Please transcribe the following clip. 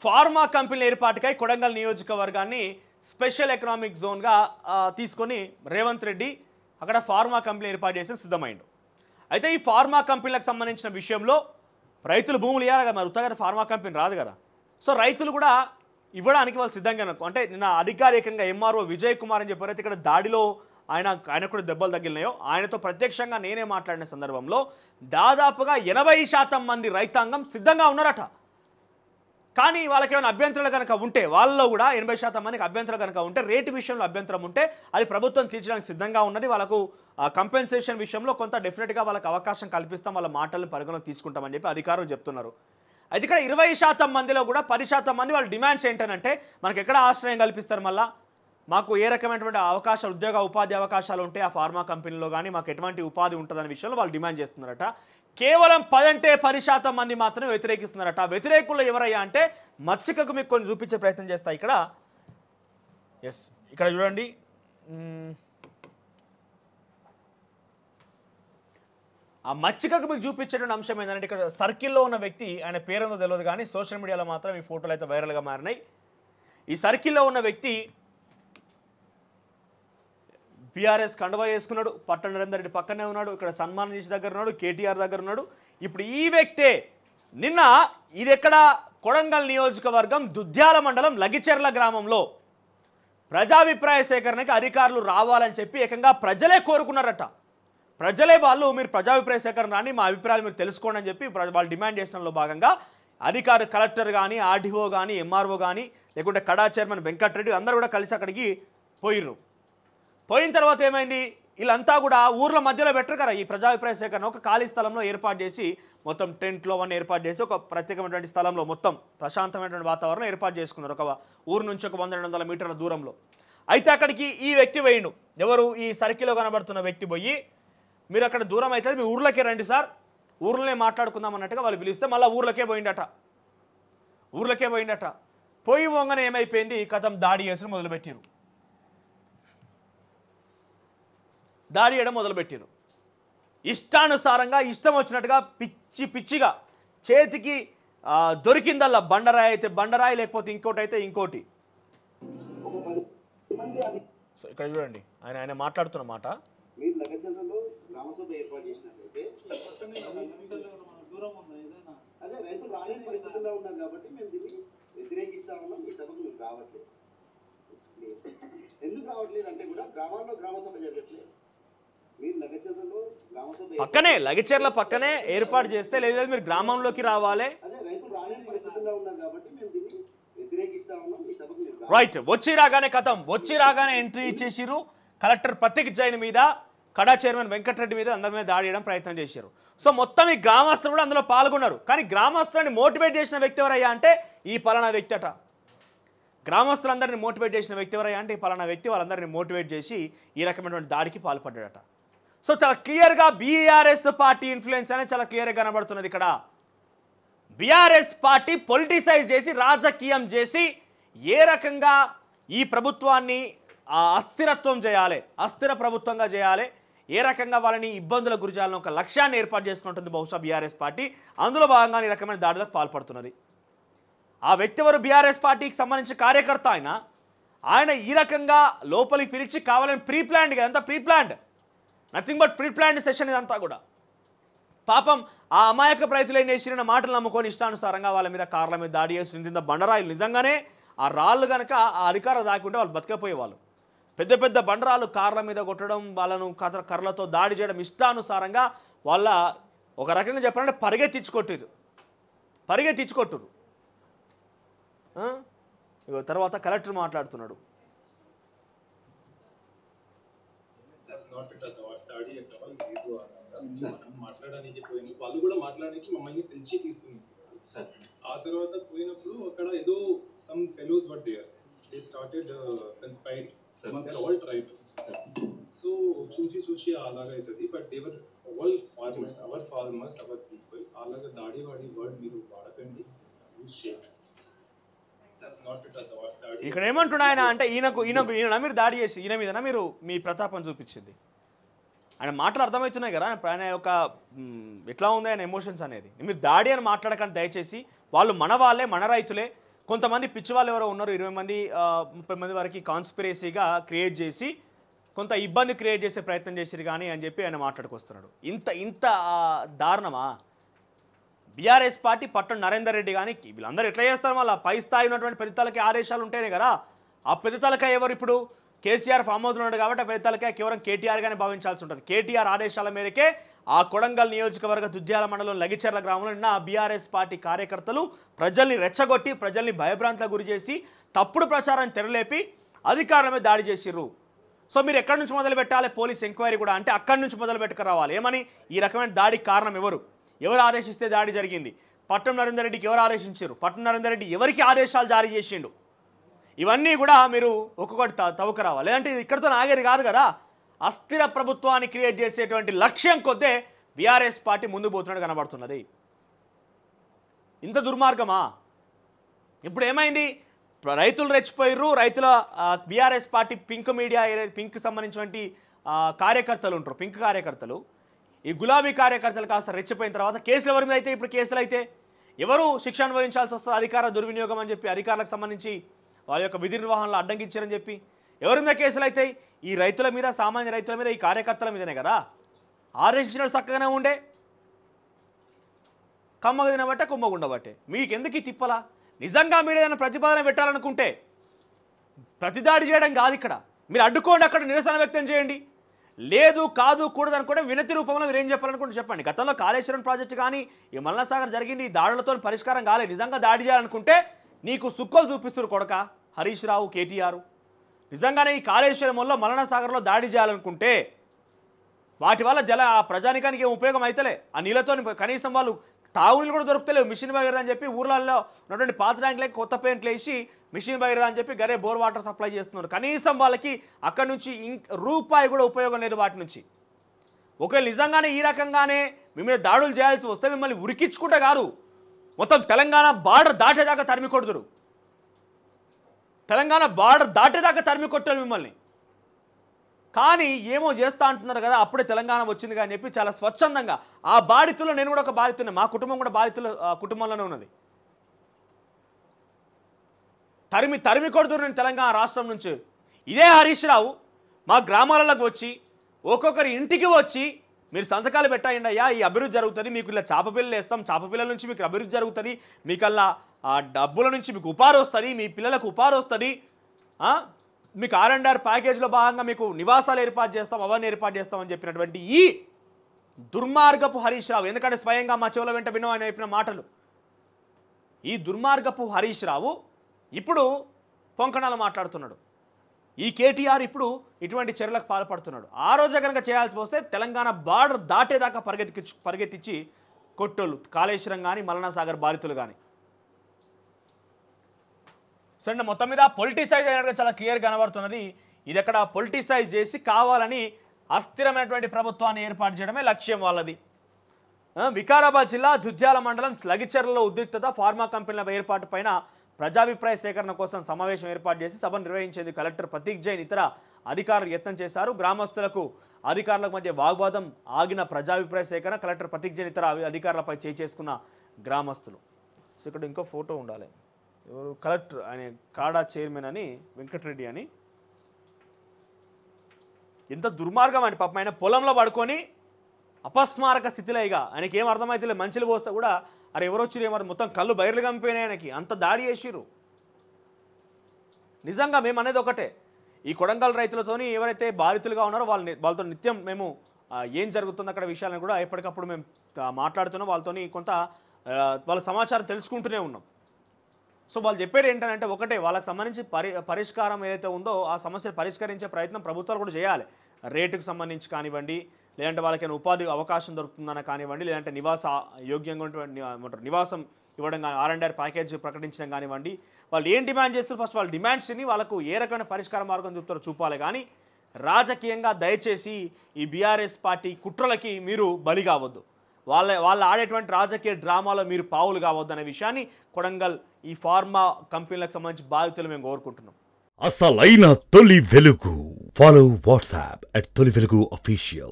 Pharma కంపెనీల ఏర్పాటుకై కొడంగల్ నియోజకవర్గాన్ని special economic జోన్గా తీసుకొని రేవంత్ రెడ్డి అక్కడ ఫార్మా కంపెనీ ఏర్పాటు చేసి సిద్ధమైండు. అయితే ఈ ఫార్మా కంపెనీలకు సంబంధించిన విషయంలో రైతులు భూములు ఇవ్వాలి కదా, మరి ఉత్తగా ఫార్మా కంపెనీ రాదు కదా. సో రైతులు కూడా ఇవ్వడానికి వాళ్ళు సిద్ధంగా అంటే నిన్న అధికారికంగా ఎంఆర్ఓ విజయ్ కుమార్ అని చెప్పారైతే ఇక్కడ దాడిలో ఆయన కూడా దెబ్బలు తగిలినాయో ఆయనతో ప్రత్యక్షంగా నేనే మాట్లాడిన సందర్భంలో దాదాపుగా 80% మంది రైతాంగం సిద్ధంగా ఉన్నారట. కానీ వాళ్ళకి ఏమైనా అభ్యంతరాలు కనుక ఉంటే వాళ్ళలో కూడా 80% మందికి అభ్యంతరాలు కనుక ఉంటే రేటు విషయంలో అభ్యంతరం ఉంటే అది ప్రభుత్వం తీర్చడానికి సిద్ధంగా ఉన్నది. వాళ్ళకు కంపెన్సేషన్ విషయంలో కొంత డెఫినెట్గా వాళ్ళకి అవకాశం కల్పిస్తాం, వాళ్ళ మాటలను పరిగణలోకి తీసుకుంటామని చెప్పి అధికారులు చెప్తున్నారు. అయితే ఇక్కడ 20% మందిలో కూడా 10% మంది వాళ్ళ డిమాండ్స్ ఏంటంటే మనకి ఎక్కడ ఆశ్రయం కల్పిస్తారు, మళ్ళీ మాకు ఏ రకమైనటువంటి అవకాశాలు ఉద్యోగ ఉపాధి అవకాశాలు ఉంటే ఆ ఫార్మా కంపెనీలో కానీ మాకు ఎటువంటి ఉపాధి ఉంటుందనే విషయంలో వాళ్ళు డిమాండ్ చేస్తున్నారట. కేవలం 10% మంది మాత్రమే వ్యతిరేకిస్తున్నారట. వ్యతిరేకులు ఎవరయ్యా అంటే మచ్చికకు మీకు కొన్ని చూపించే ప్రయత్నం చేస్తా. ఇక్కడ ఎస్ ఇక్కడ చూడండి, ఆ మచ్చికకు మీకు చూపించేటువంటి అంశం ఏంటంటే ఇక్కడ సర్కిల్లో ఉన్న వ్యక్తి, ఆయన పేరుందో తెలియదు కానీ సోషల్ మీడియాలో మాత్రం ఈ ఫోటోలు అయితే వైరల్గా మారినాయి. ఈ సర్కిల్లో ఉన్న వ్యక్తి బీఆర్ఎస్ కండువా వేసుకున్నాడు, పట్టణ నరేందర్ రెడ్డి పక్కనే ఉన్నాడు, ఇక్కడ సన్మాన్ చేసి దగ్గర ఉన్నాడు, కేటీఆర్ దగ్గర ఉన్నాడు. ఇప్పుడు ఈ వ్యక్తే నిన్న ఇది ఎక్కడ కొడంగల్ నియోజకవర్గం దుద్యాల మండలం లగిచెర్ల గ్రామంలో ప్రజాభిప్రాయ సేకరణకి అధికారులు రావాలని చెప్పి ఏకంగా ప్రజలే కోరుకున్నారట. ప్రజలే వాళ్ళు మీరు ప్రజాభిప్రాయ సేకరణ రాని మా అభిప్రాయాలు మీరు తెలుసుకోండి అని చెప్పి వాళ్ళు డిమాండ్ చేసినంలో భాగంగా అధికారు కలెక్టర్ కానీ ఆర్డీఓ కానీ ఎంఆర్ఓ కానీ లేకుంటే కడా చైర్మన్ వెంకటరెడ్డి అందరూ కూడా కలిసి అక్కడికి పోయిర్రు. పోయిన తర్వాత ఏమైంది, వీళ్ళంతా కూడా ఊర్ల మధ్యలో పెట్టరు కదా ఈ ప్రజాభిప్రాయ సేకరణ, ఒక ఖాళీ స్థలంలో ఏర్పాటు చేసి మొత్తం టెంట్లో అవన్నీ ఏర్పాటు చేసి ఒక ప్రత్యేకమైనటువంటి స్థలంలో మొత్తం ప్రశాంతమైనటువంటి వాతావరణం ఏర్పాటు చేసుకున్నారు, ఒక ఊరు నుంచి ఒక 100-200 మీటర్ల దూరంలో. అయితే అక్కడికి ఈ వ్యక్తి పోయిండు, ఎవరు ఈ సర్కిల్లో కనబడుతున్న వ్యక్తి పోయి మీరు అక్కడ దూరం అవుతుంది మీ ఊర్లోకే రండి సార్, ఊర్లోనే మాట్లాడుకుందాం అన్నట్టుగా వాళ్ళు పిలిస్తే మళ్ళీ ఊర్లోకే పోయిండట. పోయి వంగనే ఏమైపోయింది, కథం దాడి చేసి మొదలుపెట్టారు. దాడి చేయడం మొదలుపెట్టారు. ఇష్టానుసారంగా ఇష్టం వచ్చినట్టుగా పిచ్చిగా చేతికి దొరికిందల్లా బండరాయి అయితే బండరాయి, లేకపోతే ఇంకోటి అయితే ఇంకోటి. సో ఇక్కడ చూడండి ఆయన మాట్లాడుతున్న మాట. అదే రైతులు రాలేని పరిస్థితుల్లో ఉన్నారు కాబట్టి మేము దీన్ని వ్యతిరేకిస్తా ఉన్నాం. ఈ సభకు మేము రావట్లేదు. ఎందుకు రావట్లేదు అంటే కూడా గ్రామాల్లో గ్రామ సభ జరగట్లేదు. మీరు లగచర్లలో గ్రామ సభ పక్కనే లగచర్ల పక్కనే ఏర్పాటు చేస్తే లేదా మీరు గ్రామంలోకి రావాలి. అదే రైతులు రాలేని పరిస్థితుల్లో ఉన్నారు కాబట్టి మేము దీన్ని వ్యతిరేకిస్తా ఉన్నాం. ఈ సభకు మేము రైట్ వచ్చి రాగానే ఎంట్రీ ఇచ్చేసిరు. కలెక్టర్ ప్రత్యేక జైన్ మీద కడా చైర్మన్ వెంకటరెడ్డి మీద అందరి మీద దాడి చేయడం ప్రయత్నం చేశారు. సో మొత్తం ఈ గ్రామస్తులు కూడా అందులో పాల్గొన్నారు. కానీ గ్రామస్తులని మోటివేట్ చేసిన వ్యక్తి ఎవరయ్యా అంటే ఈ పలానా వ్యక్తి అట. గ్రామస్తులందరినీ మోటివేట్ చేసిన వ్యక్తి ఎవరయ్యా అంటే ఈ పలానా వ్యక్తి వాళ్ళందరినీ మోటివేట్ చేసి ఈ రకమైనటువంటి దాడికి పాల్పడ్డాడట. సో చాలా క్లియర్గా బీఆర్ఎస్ పార్టీ ఇన్ఫ్లుయెన్స్ అనేది చాలా క్లియర్గా కనబడుతున్నది. ఇక్కడ బీఆర్ఎస్ పార్టీ పొలిటిసైజ్ చేసి రాజకీయం చేసి ఏ రకంగా ఈ ప్రభుత్వాన్ని అస్థిరత్వం చేయాలి, అస్థిర ప్రభుత్వంగా చేయాలి, ఏ రకంగా వాళ్ళని ఇబ్బందులకు గురి చేయాలని ఒక లక్ష్యాన్ని ఏర్పాటు చేసుకుంటుంది బహుశా బీఆర్ఎస్ పార్టీ. అందులో భాగంగా ఈ రకమైన దాడులకు పాల్పడుతున్నది. ఆ వ్యక్తి ఎవరు బీఆర్ఎస్ పార్టీకి సంబంధించిన కార్యకర్త ఆయన ఈ రకంగా లోపలికి పిలిచి కావాలని ప్రీ ప్లాన్డ్ కదంతా, pre planned, nothing but pre planned session ఇదంతా కూడా. పాపం ఆ అమాయక రైతులు ఏం చేసిన మాటలు నమ్ముకొని ఇష్టానుసారంగా వాళ్ళ మీద కార్ల మీద దాడి చేసి బండరాయిలు నిజంగానే ఆ రాళ్ళు కనుక ఆ అధికారం దాకుంటే వాళ్ళు బతికపోయేవాళ్ళు. పెద్ద పెద్ద బండరాలు కార్ల మీద కొట్టడం, వాళ్ళను కర్రలతో దాడి చేయడం ఇష్టానుసారంగా వాళ్ళ ఒక రకంగా చెప్పాలంటే పరిగెత్తించుకొట్టురు. తర్వాత కలెక్టర్ మాట్లాడుతున్నాడు. మాట్లాడడానికి పోయింది, వాళ్ళు కూడా మాట్లాడడానికి మమ్మల్ని పిలిచి తీసుకుని ఆ తర్వాత పోయినప్పుడు అక్కడ ఏదో some fellows were there, they started conspiring. They're all tribals. So చూసి అలాగా అవుతుంది. But they were all farmers, our people. అలాగా దాడి వర్డ్ మీరు వాడకండి, యూజ్ చేయండి. ఇక్కడ ఏమంటున్నా ఆయన అంటే ఈయన మీరు దాడి చేసి ఈయన మీదనా మీరు మీ ప్రతాపం చూపించింది. ఆయన మాటలు అర్థమవుతున్నాయి కదా, ఆయన యొక్క ఎట్లా ఉంది ఆయన ఎమోషన్స్ అనేది. మీరు దాడి అని మాట్లాడకండి దయచేసి. వాళ్ళు మన వాళ్ళే, మన రైతులే, కొంతమంది పిచ్చి వాళ్ళు ఎవరో ఉన్నారు 20 మంది 30 మంది వరకు కాన్స్పిరసీగా క్రియేట్ చేసి కొంత ఇబ్బంది క్రియేట్ చేసే ప్రయత్నం చేసిరు కానీ అని చెప్పి ఆయన మాట్లాడుకొస్తున్నాడు. ఇంత దారుణమా? బీఆర్ఎస్ పార్టీ పట్టణ నరేందర్ రెడ్డి కానీ వీళ్ళందరూ ఎట్లా చేస్తారు? మళ్ళీ పై స్థాయి ఉన్నటువంటి పెద్ద తలకాయ ఆదేశాలు ఉంటేనే కదా. ఆ పెద్ద తలకాయ ఎవరు? ఇప్పుడు కేసీఆర్ ఫామ్ హౌస్లో ఉన్నాడు కాబట్టి ఆ పెద్ద తలకాయ కేవలం కేటీఆర్ గానే భావించాల్సి ఉంటుంది. కేటీఆర్ ఆదేశాల మేరకే ఆ కొడంగల్ నియోజకవర్గ దుద్యాల మండలం లగిచెర్ల గ్రామంలో నిన్న బీఆర్ఎస్ పార్టీ కార్యకర్తలు ప్రజల్ని రెచ్చగొట్టి ప్రజల్ని భయభ్రాంతులకు గురి చేసి తప్పుడు ప్రచారాన్ని తెరలేపి అధికారుల మీద దాడి చేసిర్రు. సో మీరు ఎక్కడి నుంచి మొదలు పెట్టాలి? పోలీస్ ఎంక్వైరీ కూడా అంటే అక్కడి నుంచి మొదలు పెట్టుకురావాలి. ఏమని? ఈ రకమైన దాడికి కారణం ఎవరు ఆదేశిస్తే దాడి జరిగింది? పట్నం నరేందర్ రెడ్డికి ఎవరు ఆదేశించారు? పట్నం నరేందర్ రెడ్డి ఎవరికి ఆదేశాలు జారీ చేసిండు? ఇవన్నీ కూడా మీరు ఒక్కొక్కటి తవ్వుకురావాలి. లేదంటే ఇక్కడితో ఆగేది కాదు కదా. అస్థిర ప్రభుత్వాన్ని క్రియేట్ చేసేటువంటి లక్ష్యం కొద్దే బీఆర్ఎస్ పార్టీ ముందు పోతున్నట్టు కనబడుతున్నది. ఇంత దుర్మార్గమా? ఇప్పుడు ఏమైంది? రైతులు రెచ్చిపోయిర్రు. రైతుల BRS party pink media pink సంబంధించినటువంటి కార్యకర్తలు ఉంటారు, పింక్ కార్యకర్తలు. ఈ గులాబీ కార్యకర్తలు కాస్త రెచ్చిపోయిన తర్వాత కేసులు ఎవరి మీద అయితే ఇప్పుడు కేసులు అయితే ఎవరు శిక్ష అనుభవించాల్సి వస్తుంది? అధికార దుర్వినియోగం అని చెప్పి అధికారులకు సంబంధించి వాళ్ళ యొక్క విధి నిర్వహణలో అడ్డంకించారని చెప్పి ఎవరి మీద కేసులు అవుతాయి? ఈ రైతుల మీద, సామాన్య రైతుల మీద, ఈ కార్యకర్తల మీదనే కదా. ఆదేశించినట్టు చక్కగానే ఉండే, కమ్మగ తినబట్టే కుమ్మగుండబట్టే. మీకు ఎందుకు ఈ తిప్పలా? నిజంగా మీరు ఏదైనా ప్రతిపాదన పెట్టాలనుకుంటే ప్రతిదాడి చేయడం కాదు ఇక్కడ. మీరు అడ్డుకోండి, అక్కడ నిరసన వ్యక్తం చేయండి. లేదు కాదు కూడదు అనుకుంటే వినతి రూపంలో మీరు ఏం చెప్పాలనుకుంటే చెప్పండి. గతంలో కాళేశ్వరం ప్రాజెక్టు కానీ ఈ మల్లసాగర్ జరిగింది, ఈ దాడులతో పరిష్కారం కాలేదు. నిజంగా దాడి చేయాలనుకుంటే నీకు సుక్కలు చూపిస్తారు కొడక హరీష్ రావు, కేటీఆర్. నిజంగానే ఈ కాళేశ్వరం వల్ల మల్లసాగర్లో దాడి చేయాలనుకుంటే వాటి వల్ల ఆ ప్రజానికానికి ఏం ఉపయోగం అవుతలే. ఆ నీళ్ళతో కనీసం వాళ్ళు తాగునీళ్ళు కూడా దొరుకుతలేవు. మిషన్ భగీరథ అని చెప్పి ఊర్లలో ఉన్నటువంటి పాత ట్యాంకులకి కొత్త పెయింట్లు వేసి మిషన్ భగీరథ అని చెప్పి గరే బోర్ వాటర్ సప్లై చేస్తున్నారు. కనీసం వాళ్ళకి అక్కడి నుంచి రూపాయి కూడా ఉపయోగం లేదు వాటి నుంచి. ఒకవేళ నిజంగానే ఈ రకంగానే మీ మీద దాడులు చేయాల్సి వస్తే మిమ్మల్ని ఉరికించుకుంటే కాదు, మొత్తం తెలంగాణ బార్డర్ దాటేదాకా తరిమి కొడుతురు. తెలంగాణ బార్డర్ దాటేదాకా తరిమి కొట్టారు మిమ్మల్ని. కానీ ఏమో చేస్తా అంటున్నారు కదా, అప్పుడే తెలంగాణ వచ్చింది కానీ చెప్పి చాలా స్వచ్ఛందంగా ఆ బాధితుల్లో నేను కూడా ఒక బాధితున్నా. మా కుటుంబం కూడా బాధితుల కుటుంబంలోనే ఉన్నది. తరిమి కొడుతున్నారు నేను తెలంగాణ రాష్ట్రం నుంచి. ఇదే హరీష్ రావు మా గ్రామాలకు వచ్చి ఒక్కొక్కరి ఇంటికి వచ్చి మీరు సంతకాలు పెట్టండి అయ్యా, ఈ అభివృద్ధి జరుగుతుంది, మీకు ఇలా చేప పిల్లలు వేస్తాం, చేప పిల్లల నుంచి మీకు అభివృద్ధి జరుగుతుంది, మీకల్లా ఆ డబ్బుల నుంచి మీకు ఉపాధి వస్తుంది, మీ పిల్లలకు ఉపాధి వస్తుంది, మీకు R&R ప్యాకేజ్లో భాగంగా మీకు నివాసాలు ఏర్పాటు చేస్తాం, అవన్నీ ఏర్పాటు చేస్తామని చెప్పినటువంటి ఈ దుర్మార్గపు హరీష్ రావు, ఎందుకంటే స్వయంగా మా చెవుల వెంట వినో ఆయన చెప్పిన మాటలు, ఈ దుర్మార్గపు హరీష్ రావు ఇప్పుడు పొంకణాలు మాట్లాడుతున్నాడు. ఈ కేటీఆర్ ఇప్పుడు ఇటువంటి చర్యలకు పాల్పడుతున్నాడు. ఆ రోజే కనుక చేయాల్సి వస్తే తెలంగాణ బార్డర్ దాటేదాకా పరిగెత్తించి కొట్టోళ్ళు కాళేశ్వరం కానీ మల్లనాసాగర్ బాధితులు కానీ. సో అంటే మొత్తం మీద పొలిటిసైజ్ అయినట్టుగా చాలా క్లియర్ కనబడుతున్నది. ఇది ఎక్కడ పొలిటిసైజ్ చేసి కావాలని అస్థిరమైనటువంటి ప్రభుత్వాన్ని ఏర్పాటు చేయడమే లక్ష్యం వాళ్ళది. వికారాబాద్ జిల్లా దుద్యాల మండలం లగిచెర్లలో ఉద్రిక్తత, ఫార్మా కంపెనీల ఏర్పాటు పైన ప్రజాభిప్రాయ సేకరణ కోసం సమావేశం ఏర్పాటు చేసి సభను నిర్వహించేందుకు కలెక్టర్ ప్రతీక్ జైన్ ఇతర అధికారులు యత్నం చేశారు. గ్రామస్తులకు అధికారులకు మధ్య వాగ్వాదం ఆగిన ప్రజాభిప్రాయ సేకరణ కలెక్టర్ ప్రతీక్ జైన్ ఇతర అధికారులపై చేసుకున్న గ్రామస్తులు. సో ఇక్కడ ఇంకో ఫోటో ఉండాలి. ఎవరు? కలెక్టర్ ఆయన కాడా చైర్మన్ అని వెంకటరెడ్డి అని. ఎంత దుర్మార్గం అండి పాపం. ఆయన పొలంలో పడుకొని అపస్మారక స్థితిలో ఇక ఆయనకి ఏం అర్థమైతే మంచిలు పోస్తే కూడా అరే ఎవరు వచ్చి ఏమో మొత్తం కళ్ళు బయర్లు కంపినాయి ఆయనకి, అంత దాడి చేసిర్రు. నిజంగా మేము అనేది ఒకటే, ఈ కొడంగల్ రైతులతోని ఎవరైతే బాధితులుగా ఉన్నారో వాళ్ళతో నిత్యం మేము ఏం జరుగుతుంది అక్కడ విషయాలను కూడా ఎప్పటికప్పుడు మేము మాట్లాడుతున్నాం. వాళ్ళతోని కొంత వాళ్ళ సమాచారం తెలుసుకుంటూనే ఉన్నాం. సో వాళ్ళు చెప్పేది ఏంటంటే ఒకటే, వాళ్ళకి సంబంధించి పరిష్కారం ఏదైతే ఉందో ఆ సమస్యను పరిష్కరించే ప్రయత్నం ప్రభుత్వాలు కూడా చేయాలి. రేటుకు సంబంధించి కానివ్వండి, లేదంటే వాళ్ళకైనా ఉపాధి అవకాశం దొరుకుతుందని కానివ్వండి, లేదంటే నివాస యోగ్యంగా ఉన్నటువంటి నివాసం ఇవ్వడం కానీ, R&R ప్యాకేజ్ ప్రకటించడం కానివ్వండి, వాళ్ళు ఏం డిమాండ్ చేస్తారు ఫస్ట్ వాళ్ళ డిమాండ్స్ని వాళ్ళకు ఏ రకమైన పరిష్కార మార్గం చూపుతారో చూపాలి. కానీ రాజకీయంగా దయచేసి ఈ బీఆర్ఎస్ పార్టీ కుట్రలకి మీరు బలి కావద్దు. వాళ్ళు ఆడేటువంటి రాజకీయ డ్రామాలో మీరు పావులు కావద్దు అనే విషయాన్ని కొడంగల్ ఈ ఫార్మా కంపెనీలకు సంబంధించి బాధితులు మేము కోరుకుంటున్నాం. అసలైన తొలి వెలుగు. ఫాలో వాట్సాప్ @తొలి వెలుగు official.